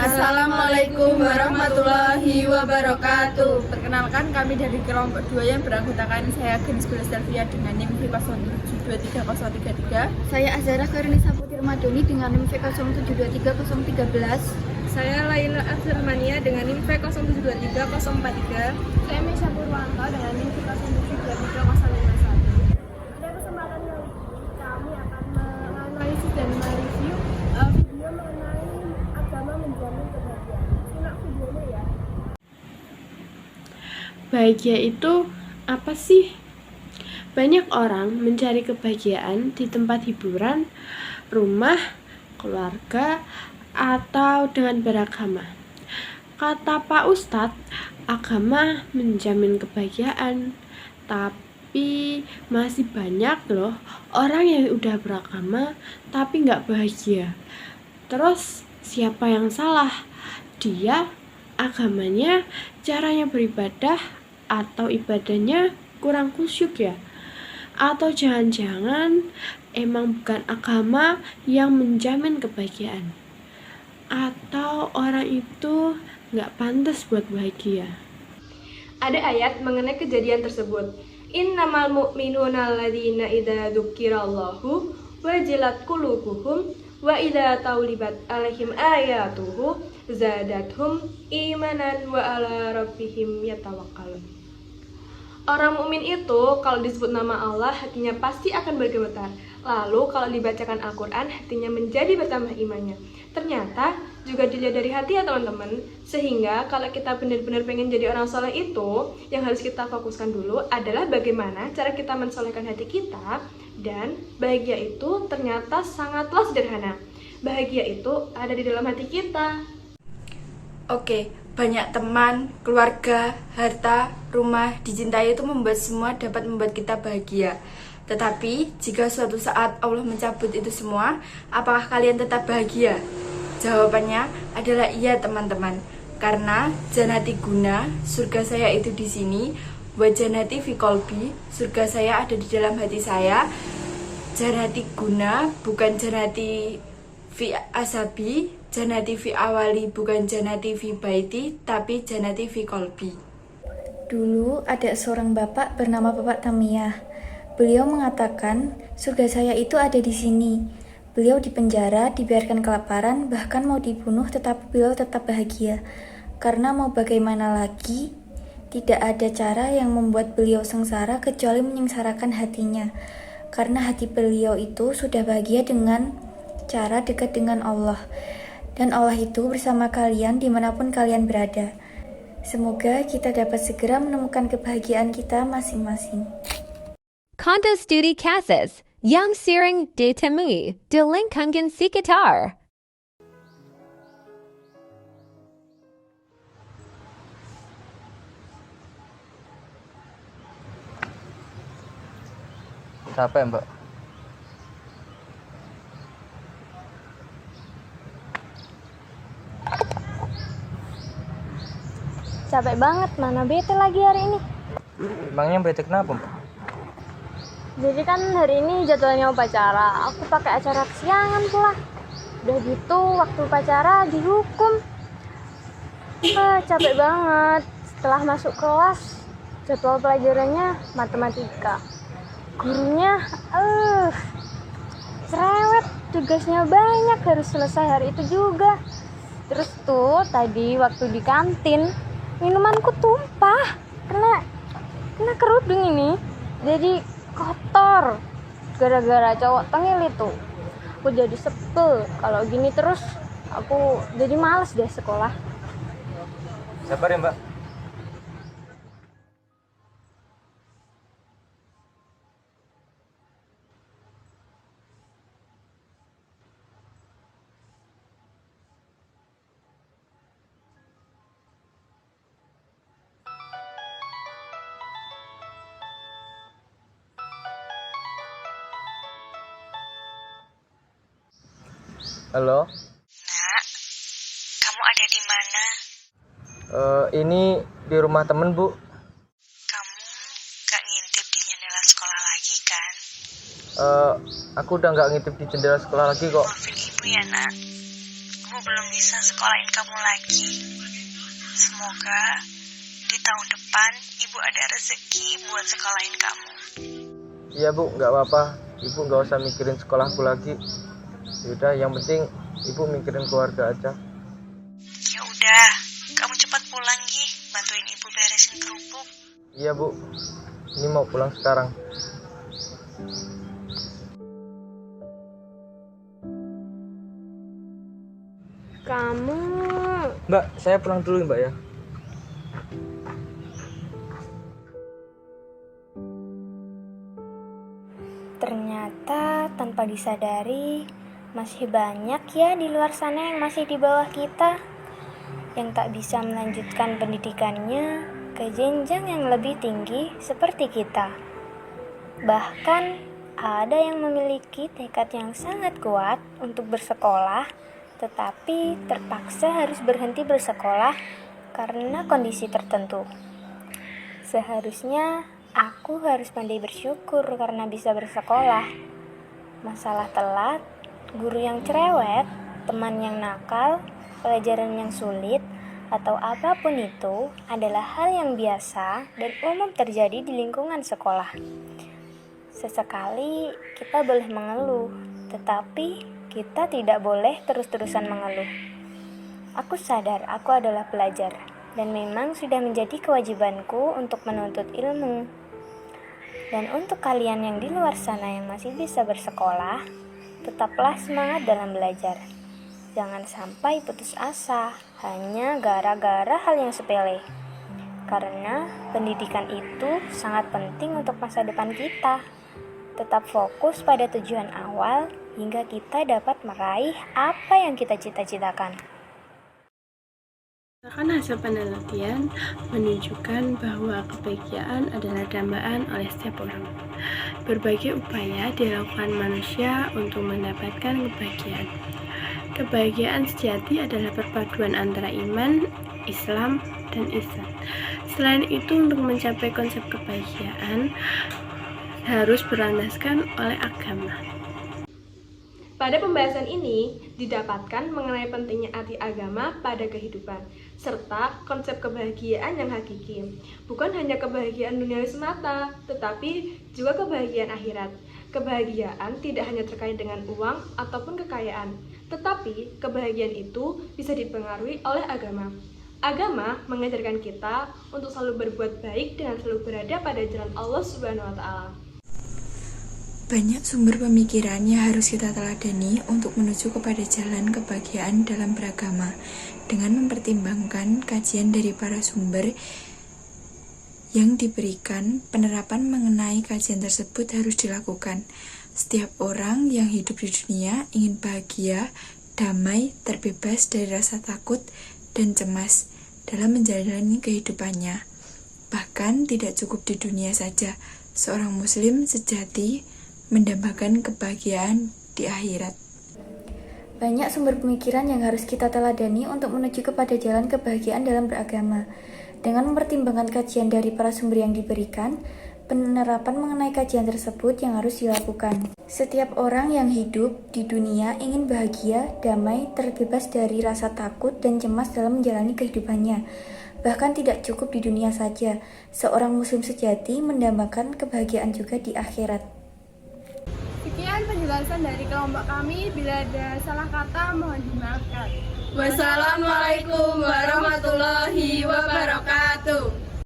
Assalamualaikum warahmatullahi wabarakatuh. Perkenalkan, kami dari kelompok 2 yang beranggotakan saya Genis Belestelvia dengan NIM V07230333. Saya Azhara Karunisa Putri Madoni dengan NIM V07230313. Saya Laila Abdurrahmania dengan NIM V0723043043. Saya Mesya Purwanto dengan NIM V07233051. Pada kesempatan kali ini kami akan menganalisis dan mereview video mengenai agama menjamin kebahagiaan. Simak videonya ya. Bahagia itu apa sih? Banyak orang mencari kebahagiaan di tempat hiburan, rumah, keluarga, atau dengan beragama. Kata Pak Ustadz, agama menjamin kebahagiaan, tapi masih banyak loh orang yang udah beragama tapi nggak bahagia. Terus siapa yang salah? Dia, agamanya, caranya beribadah, atau ibadahnya kurang khusyuk ya? Atau jangan-jangan emang bukan agama yang menjamin kebahagiaan? Atau orang itu nggak pantas buat bahagia? Ada ayat mengenai kejadian tersebut. Innamal mu'minuna alladzina idza dzukirallahu wajilat qulubuhum wa idza taulibat alaihim ayatuhu zadathum imanan wa ala rabbihim yatawakkalun. Orang mukmin itu kalau disebut nama Allah hatinya pasti akan bergemetar. Lalu kalau dibacakan Al-Quran hatinya menjadi bertambah imannya. Ternyata juga dilihat dari hati ya teman-teman. Sehingga kalau kita benar-benar pengen jadi orang soleh itu, yang harus kita fokuskan dulu adalah bagaimana cara kita mensolehkan hati kita. Dan bahagia itu ternyata sangatlah sederhana. Bahagia itu ada di dalam hati kita. Oke, banyak teman, keluarga, harta, rumah, dicintai itu membuat semua dapat membuat kita bahagia. Tetapi, jika suatu saat Allah mencabut itu semua, apakah kalian tetap bahagia? Jawabannya adalah iya teman-teman. Karena janati guna, surga saya itu di sini, wa janati fi qalbi, surga saya ada di dalam hati saya. Janati guna bukan janati fi asabi, janati fi awali bukan janati fi baiti, tapi janati fi qalbi. Dulu ada seorang bapak bernama Bapak Tamiyah. Beliau mengatakan, surga saya itu ada di sini. Beliau dipenjara, dibiarkan kelaparan, bahkan mau dibunuh, tetapi beliau tetap bahagia. Karena mau bagaimana lagi, tidak ada cara yang membuat beliau sengsara kecuali menyengsarakan hatinya. Karena hati beliau itu sudah bahagia dengan cara dekat dengan Allah. Dan Allah itu bersama kalian dimanapun kalian berada. Semoga kita dapat segera menemukan kebahagiaan kita masing-masing. Konto studi kasus yang sering ditemui di lingkungan sekitar. Capek mbak? Capek banget, mana bete lagi hari ini. Emangnya bete kenapa mbak? Jadi kan hari ini jadwalnya upacara, aku pakai acara kesiangan pula. Udah gitu waktu upacara dihukum. Capek banget. Setelah masuk kelas, jadwal pelajarannya matematika. Gurunya cerewet, tugasnya banyak, harus selesai hari itu juga. Terus tuh tadi waktu di kantin, minumanku tumpah, kena kerudung ini. Jadi kotor gara-gara cowok tengil itu. Aku jadi sebel. Kalau gini terus aku jadi males deh sekolah. Sabar ya mbak. Halo. Nak, kamu ada di mana? Ini di rumah temen bu. Kamu gak ngintip di jendela sekolah lagi kan? Aku udah nggak ngintip di jendela sekolah lagi kok. Maafin ibu ya nak. ibu belum bisa sekolahin kamu lagi. Semoga di tahun depan ibu ada rezeki buat sekolahin kamu. Iya bu, nggak apa-apa. Ibu nggak usah mikirin sekolahku lagi. Yaudah, yang penting ibu mikirin keluarga aja. Ya udah, kamu cepat pulang Gi, bantuin ibu beresin kerupuk. Iya bu, ini mau pulang sekarang. Kamu Mbak, saya pulang dulu mbak ya. Ternyata tanpa disadari, masih banyak ya di luar sana yang masih di bawah kita, yang tak bisa melanjutkan pendidikannya ke jenjang yang lebih tinggi seperti kita. Bahkan ada yang memiliki tekad yang sangat kuat untuk bersekolah, tetapi terpaksa harus berhenti bersekolah karena kondisi tertentu. Seharusnya aku harus pandai bersyukur karena bisa bersekolah. Masalah telat, guru yang cerewet, teman yang nakal, pelajaran yang sulit, atau apapun itu adalah hal yang biasa dan umum terjadi di lingkungan sekolah. Sesekali kita boleh mengeluh, tetapi kita tidak boleh terus-terusan mengeluh. Aku sadar aku adalah pelajar, dan memang sudah menjadi kewajibanku untuk menuntut ilmu. Dan untuk kalian yang di luar sana yang masih bisa bersekolah, tetaplah semangat dalam belajar. Jangan sampai putus asa hanya gara-gara hal yang sepele. Karena pendidikan itu sangat penting untuk masa depan kita. Tetap fokus pada tujuan awal hingga kita dapat meraih apa yang kita cita-citakan. Berdasarkan hasil penelitian menunjukkan bahwa kebahagiaan adalah dambaan oleh setiap orang. Berbagai upaya dilakukan manusia untuk mendapatkan kebahagiaan. Kebahagiaan sejati adalah perpaduan antara iman, Islam, dan ihsan. Selain itu, untuk mencapai konsep kebahagiaan harus berlandaskan oleh agama. pada pembahasan ini didapatkan mengenai pentingnya arti agama pada kehidupan, serta konsep kebahagiaan yang hakiki. Bukan hanya kebahagiaan duniawi semata, tetapi juga kebahagiaan akhirat. Kebahagiaan tidak hanya terkait dengan uang ataupun kekayaan, tetapi kebahagiaan itu bisa dipengaruhi oleh agama. Agama mengajarkan kita untuk selalu berbuat baik dengan selalu berada pada jalan Allah Subhanahu wa Ta'ala. Banyak sumber pemikiran yang harus kita teladani untuk menuju kepada jalan kebahagiaan dalam beragama, dengan mempertimbangkan kajian dari para sumber yang diberikan. Penerapan mengenai kajian tersebut harus dilakukan. Setiap orang yang hidup di dunia ingin bahagia, damai, terbebas dari rasa takut dan cemas dalam menjalani kehidupannya. Bahkan tidak cukup di dunia saja, seorang muslim sejati mendambakan kebahagiaan di akhirat. Banyak sumber pemikiran yang harus kita teladani untuk menuju kepada jalan kebahagiaan dalam beragama. Dengan mempertimbangkan kajian dari para sumber yang diberikan, penerapan mengenai kajian tersebut yang harus dilakukan. Setiap orang yang hidup di dunia ingin bahagia, damai, terbebas dari rasa takut dan cemas dalam menjalani kehidupannya. Bahkan tidak cukup di dunia saja, seorang muslim sejati mendambakan kebahagiaan juga di akhirat. Sekian penjelasan dari kelompok kami. Bila ada salah kata mohon dimaafkan. Wassalamualaikum